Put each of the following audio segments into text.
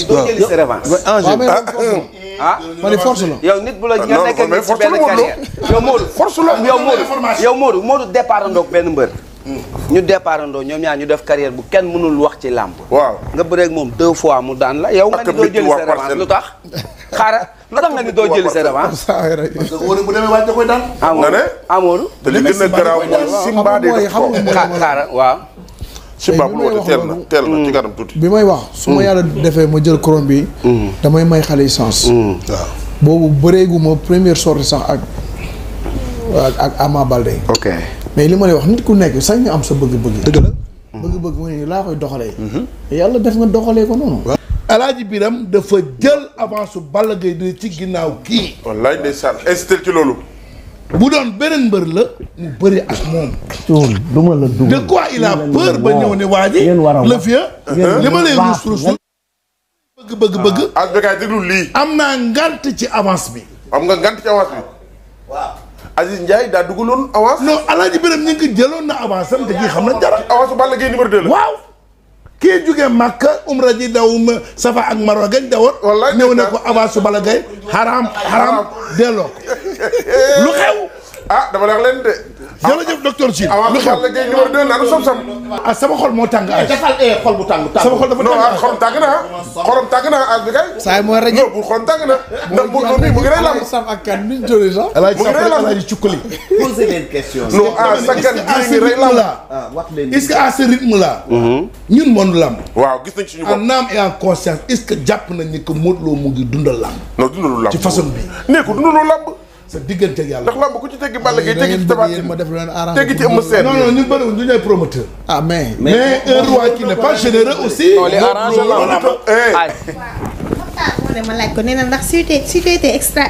léegi doo jëli sa revanche. ma ne force la. yow nit bu la nga nekk nit ci benn carrière. yow Modou force la yow Modou départ ndoog benn mbër. ñu départ ndoo ñoom ñaar ñu def carrière bu kenn mënul wax ci làmb. waaw nga bëreeg moom 2 fois mu daan la yow nga ni doo jëli sa revanche lu tax. xaaral lu tax nga ni doo jëli sa revanche. parce que wóor bu demee waaj da koy daan. nga ne Amadou. te li gën a garaaw mooy Simba de xaaral waaw. Simba bu woote teel na ci kanam tuuti. bi may wax su ma yàlla defee ma jël couronne bi. damay may xale yi sens. waaw boobu bëreeguma première sortie sax ak Ama Baldé. ok mais li ma lay wax nit ku nekk sañ nga am sa bëgg-bëgg. dëgg la bëgg-bëgg mooy ni laa koy doxalee. yàlla def nga doxalee ko noonu. Alaaji Biram dafa jël avance su Balla Gaye de ci ginnaaw kii. wallaay ndeysaan insisté ci loolu. bu doon beneen mbër la mu bëri ak moom. du ma la dugg. de quoi il a peur ba ñëw ne waa ji. le vieux li ma lay ruus bëgg. ak Bécaye déglu lii. am naa ngant ci avance bi. am nga ngant ci avance bi. waaw. Aziz Ndiaye daa dugaloon avance. non Alaaji Biram ñu ngi jëloon na avance am te kii xam na dara. avance Balla Gaye numéro 2 la. waaw. kii jugee Makka umra ji daw Safa ak Marwa gañ dawoon. wallaay ñëw ne ko avance su Balla Gaye xaraam delloo ko. lu xew. dama la wax leen de. jërëjëf docteur Chine. lu xew Balla Gaye numéro 2 naan sam. sama xol moo tàng ay. defal xol bu tàng. sama xol dafa tàng xorom tàng na xorom tàng na as bi kay. saa yi mooy rajo. non bu xorom tàng na. ndax bu mu ngi lay lam. sam ak kan ni ñu jëlee sax. Alaaji Alaaji cukkali. posez leen question. non sa kan gi rey lam. wax leen est-ce que à ce rythme là. ñun moom lamb. waaw gis nañ ci suñu bopp. en âme et en conscience est-ce que jàpp nañ ni que Modou Lo mu ngi dundal lamb. non dundalul lamb ci façon bi. nee ko dundalul lamb. sa diggante ak yàlla. ndax lamb ku ci teggi Balla Gaye teggi ci Tapha Tine ma def leen arrangé. teggi ci Eumeu Sène. non non ñun bëriwul du ñooy promoteur. mais un roi qui n'est pas généreux aussi. non li arrangé lamb. ma laaj ko nee na ndax si tu étais extra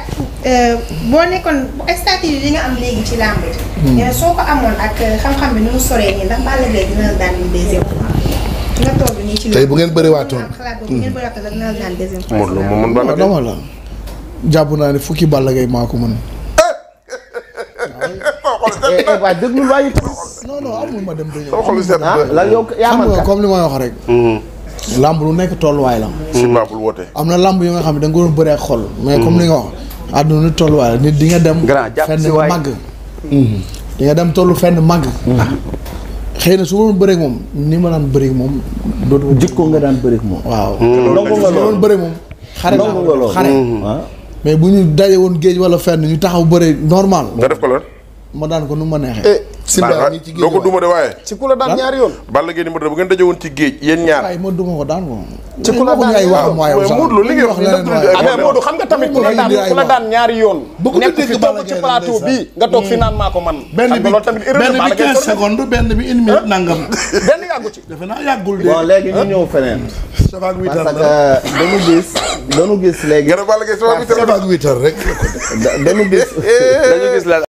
boo nekkoon stratégie yi nga am léegi ci làmb ji. nee na soo ko amoon ak xam-xam bi nu mu soree nii ndax Balla Gaye dina la daan une deuxième fois. nga toog nii ci tey bu ngeen bëriwaatoon. xalaat boobu bu ngeen bëriwaatoon dina la daan deuxième fois. Modou Lo moom mën Balla Gaye. dama la jàpp naa ne fukki Balla Gaye maa ko mën. waaye déglu waaye. non amul ma dem ba ñëw. xol seet la yow yaa xam man nga comme li may wax rek. lamb lu nekk tolluwaay la. Simba bul woote. am na lamb yu nga xam ne da nga doon bëri ak xol. mais comme li nga wax àdduna ni tolluwaay la nit di nga dem. fenn nga màgg. di nga dem tollu fenn màgg. xëy na su ma doon bëreeg moom ni ma daan bëreeg moom. dootu jikko nga daan bëreeg moom. waaw. ndongo nga doon bëreeg moom. xare ndongo nga lool xare. mais bu ñu daje woon géej wala fenn ñu taxaw bëre normal. nga def ko lan. ma daan ko nu ma neexee. Simba ñi ci géej doo ko duma de waaye. ci ku la daan ñaari yoon. Balla Gaye numéro 2 bu ngeen daje woon ci géej yéen ñaar. waaye ma duma ko daan ko. ci ku la daan ay wax mooy yow sax Modou Lo li ngay wax ni dëgg la. mais Modou xam nga tamit ku la daan ñaari yoon. bëgg nekk fi toog ci plateau bii nga toog fi naan maa ko man. benn bi loolu tamit benn bi 15 secondes benn bi 1 minute nangam. benn yàggu ci. defe naa yàggul de. bon léegi ñu ñëw feneen. Safaak 8 parce heures la que dañu gis léegi. Balla Gaye sama Safaak 8 heures rek. dañu gis la